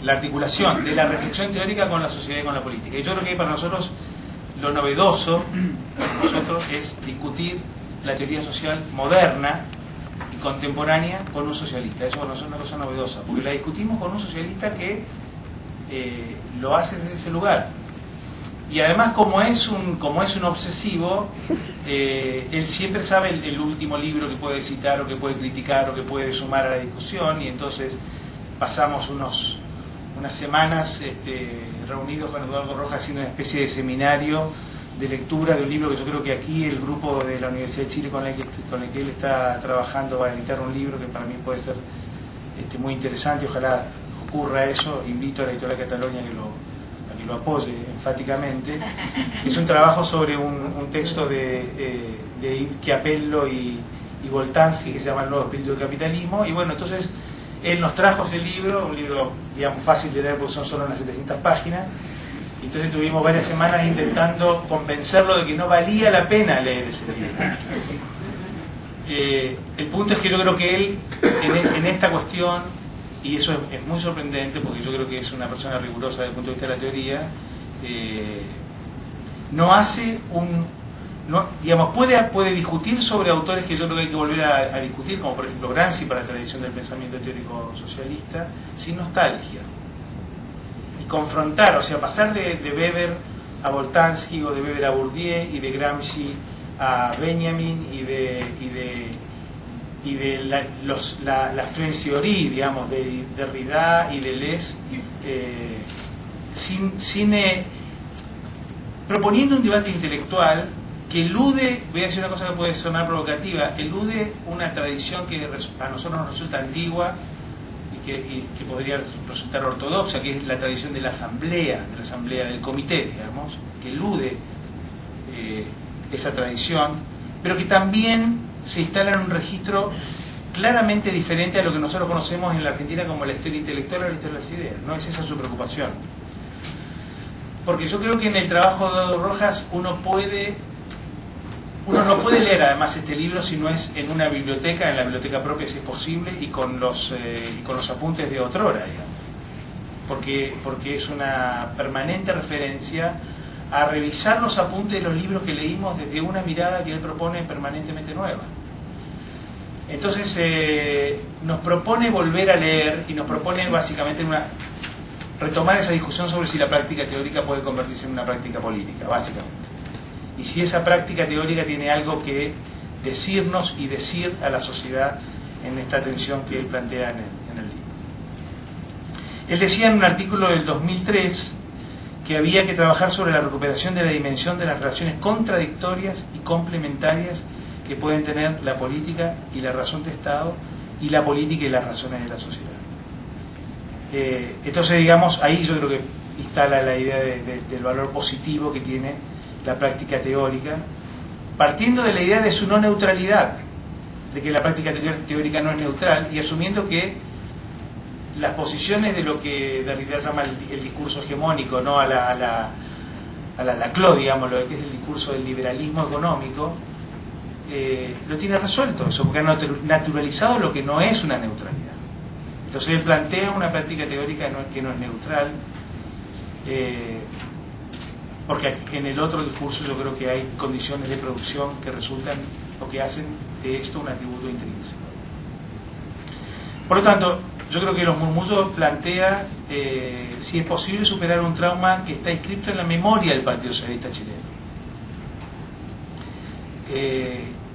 la articulación de la reflexión teórica con la sociedad y con la política. Y yo creo que para nosotros lo novedoso es discutir la teoría social moderna y contemporánea con un socialista. Eso para nosotros es una cosa novedosa, porque la discutimos con un socialista que lo hace desde ese lugar. Y además, como es un obsesivo, él siempre sabe el último libro que puede citar o que puede criticar o que puede sumar a la discusión, y entonces pasamos unas semanas reunidos con Eduardo Rojas haciendo una especie de seminario de lectura de un libro que yo creo que aquí el grupo de la Universidad de Chile con el que él está trabajando va a editar un libro que para mí puede ser muy interesante. Ojalá ocurra eso. Invito a la Editorial Cataluña a que lo apoye enfáticamente. Es un trabajo sobre un texto de Chiapello y Boltanski que se llama El nuevo espíritu del capitalismo. Y bueno, entonces él nos trajo ese libro, un libro, digamos, fácil de leer porque son solo unas 700 páginas. Entonces tuvimos varias semanas intentando convencerlo de que no valía la pena leer ese libro. El punto es que yo creo que él, en esta cuestión, y eso es muy sorprendente porque yo creo que es una persona rigurosa desde el punto de vista de la teoría, no hace digamos, puede discutir sobre autores que yo creo que hay que volver a discutir, como por ejemplo Gramsci para la tradición del pensamiento teórico socialista, sin nostalgia. Y confrontar, o sea, pasar de Weber a Boltanski, o de Weber a Bourdieu, y de Gramsci a Benjamin, y de la Franciorie, digamos, de Derrida y Deleuze, proponiendo un debate intelectual que elude, voy a decir una cosa que puede sonar provocativa, elude una tradición que a nosotros nos resulta antigua y que podría resultar ortodoxa, que es la tradición de la asamblea del comité, digamos, que elude esa tradición, pero que también se instala en un registro claramente diferente a lo que nosotros conocemos en la Argentina como la historia intelectual o la historia de las ideas. No es esa su preocupación. Porque yo creo que en el trabajo de Eduardo Rojas uno no puede leer además este libro si no es en una biblioteca, en la biblioteca propia si es posible, y con los apuntes de otrora, digamos. Porque es una permanente referencia a revisar los apuntes de los libros que leímos desde una mirada que él propone permanentemente nueva. Entonces nos propone volver a leer y nos propone básicamente retomar esa discusión sobre si la práctica teórica puede convertirse en una práctica política, básicamente. Y si esa práctica teórica tiene algo que decirnos y decir a la sociedad en esta tensión que él plantea en el libro. Él decía en un artículo del 2003 que había que trabajar sobre la recuperación de la dimensión de las relaciones contradictorias y complementarias que pueden tener la política y la razón de Estado y la política y las razones de la sociedad. Entonces, digamos, ahí yo creo que instala la idea del valor positivo que tiene la práctica teórica, partiendo de la idea de su no neutralidad, de que la práctica teórica no es neutral, y asumiendo que las posiciones de lo que Derrida llama el discurso hegemónico, no a la Laclau, digamos, lo que es el discurso del liberalismo económico, lo tiene resuelto eso, porque ha naturalizado lo que no es una neutralidad. Entonces él plantea una práctica teórica que no es neutral, porque en el otro discurso yo creo que hay condiciones de producción que resultan o que hacen de esto un atributo intrínseco. Por lo tanto, yo creo que Los Murmullos plantea si es posible superar un trauma que está inscrito en la memoria del Partido Socialista chileno.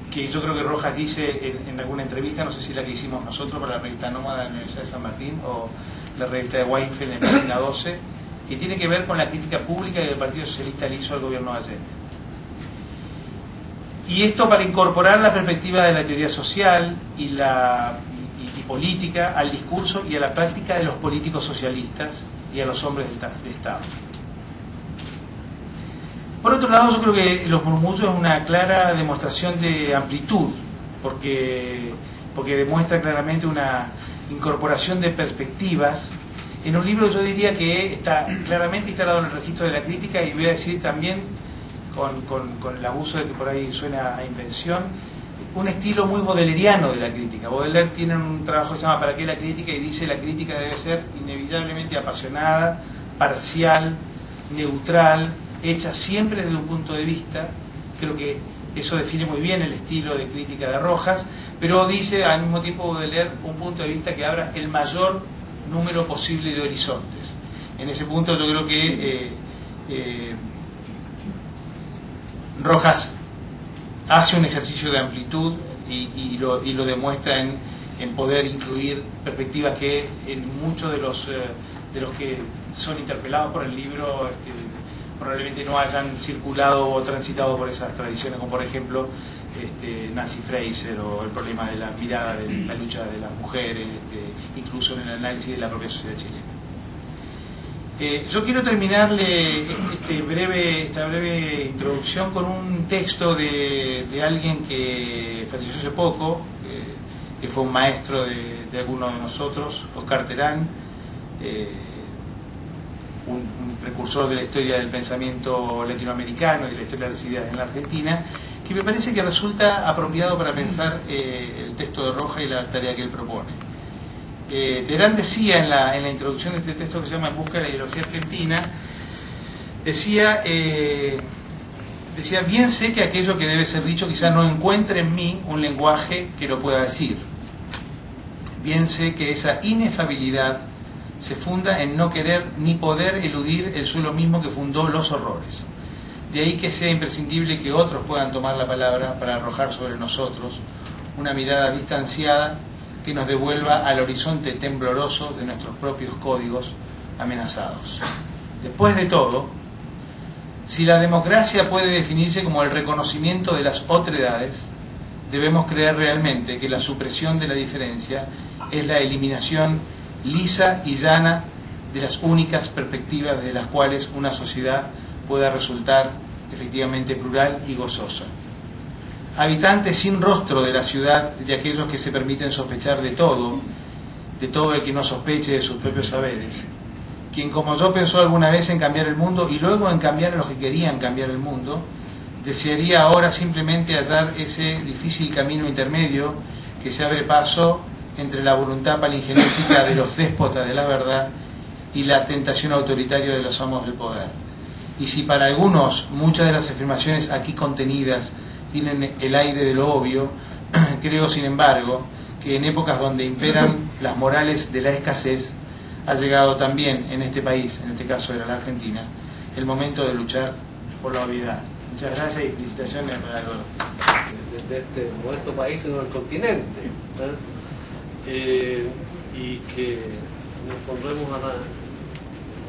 Que yo creo que Rojas dice en alguna entrevista, no sé si la que hicimos nosotros para la revista Nómada de la Universidad de San Martín o la revista de Weinfeld en página 12, que tiene que ver con la crítica pública que el Partido Socialista le hizo al gobierno de Allende. Y esto para incorporar la perspectiva de la teoría social y política al discurso y a la práctica de los políticos socialistas y a los hombres de Estado. Por otro lado, yo creo que Los Murmullos es una clara demostración de amplitud, porque demuestra claramente una incorporación de perspectivas en un libro que yo diría que está claramente instalado en el registro de la crítica, y voy a decir también, con el abuso de que por ahí suena a invención, un estilo muy bodeleriano de la crítica. Baudelaire tiene un trabajo que se llama ¿Para qué la crítica? Y dice la crítica debe ser inevitablemente apasionada, parcial, neutral, hecha siempre desde un punto de vista. Creo que eso define muy bien el estilo de crítica de Rojas, pero dice al mismo tiempo Baudelaire un punto de vista que abra el mayor número posible de horizontes. En ese punto yo creo que Rojas hace un ejercicio de amplitud y lo demuestra en poder incluir perspectivas que en muchos de los que son interpelados por el libro probablemente no hayan circulado o transitado por esas tradiciones, como por ejemplo Nancy Fraser o el problema de la mirada de la lucha de las mujeres, incluso en el análisis de la propia sociedad chilena. Yo quiero terminarle esta breve introducción con un texto de alguien que falleció hace poco, que fue un maestro de algunos de nosotros, Oscar Terán, un precursor de la historia del pensamiento latinoamericano y de la historia de las ideas en la Argentina, que me parece que resulta apropiado para pensar el texto de Rojas y la tarea que él propone. Terán decía en la introducción de este texto que se llama En busca de la ideología argentina, decía, bien sé que aquello que debe ser dicho quizás no encuentre en mí un lenguaje que lo pueda decir. Bien sé que esa inefabilidad se funda en no querer ni poder eludir el suelo mismo que fundó los horrores. De ahí que sea imprescindible que otros puedan tomar la palabra para arrojar sobre nosotros una mirada distanciada que nos devuelva al horizonte tembloroso de nuestros propios códigos amenazados. Después de todo, si la democracia puede definirse como el reconocimiento de las otredades, debemos creer realmente que la supresión de la diferencia es la eliminación lisa y llana de las únicas perspectivas desde las cuales una sociedad pueda resultar efectivamente plural y gozosa. Habitantes sin rostro de la ciudad, de aquellos que se permiten sospechar de todo el que no sospeche de sus propios saberes, quien como yo pensó alguna vez en cambiar el mundo y luego en cambiar a los que querían cambiar el mundo, desearía ahora simplemente hallar ese difícil camino intermedio que se abre paso entre la voluntad palingenésica de los déspotas de la verdad y la tentación autoritaria de los amos del poder. Y si para algunos muchas de las afirmaciones aquí contenidas tienen el aire de lo obvio, creo sin embargo que en épocas donde imperan las morales de la escasez ha llegado también en este país, en este caso era la Argentina, el momento de luchar por la obviedad. Muchas gracias y felicitaciones para desde este modesto país en el continente, y que nos pondremos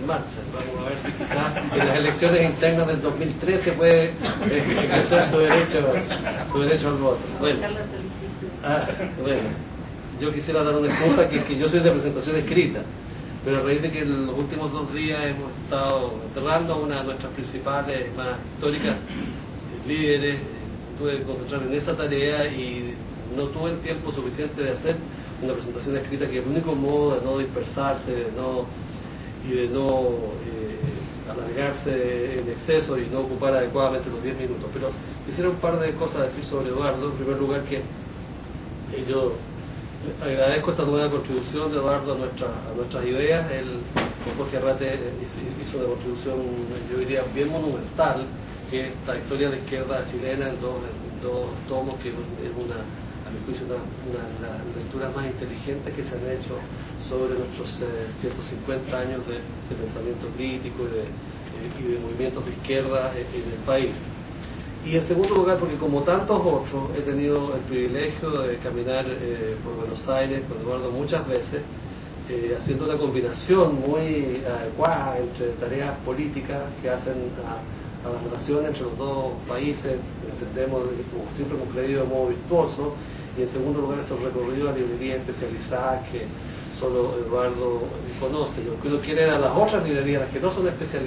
en marcha. Vamos a ver si quizás en las elecciones internas del 2013 puede ejercer su derecho al voto. Bueno, yo quisiera dar una excusa que yo soy de presentación escrita, pero a raíz de que en los últimos 2 días hemos estado enterrando a una de nuestras principales, más históricas líderes, tuve que concentrarme en esa tarea y no tuve el tiempo suficiente de hacer una presentación escrita, que es el único modo de no dispersarse, de no alargarse en exceso y no ocupar adecuadamente los 10 minutos. Pero quisiera un par de cosas decir sobre Eduardo. En primer lugar, que yo agradezco esta nueva contribución de Eduardo a nuestras ideas. Él, con Jorge Arrate, hizo una contribución, yo diría, bien monumental, que es esta historia de la izquierda chilena en dos tomos, que es a mi juicio, una de las lecturas más inteligentes que se han hecho sobre nuestros 150 años de pensamiento crítico y de movimientos de izquierda en el país. Y en segundo lugar, porque como tantos otros, he tenido el privilegio de caminar por Buenos Aires con Eduardo muchas veces, haciendo una combinación muy adecuada entre tareas políticas que hacen a la relación entre los dos países, entendemos, como siempre hemos creído, de modo virtuoso, y en segundo lugar es el recorrido a librerías especializadas que solo Eduardo conoce. Lo que uno quiere era las otras librerías, las que no son especializadas.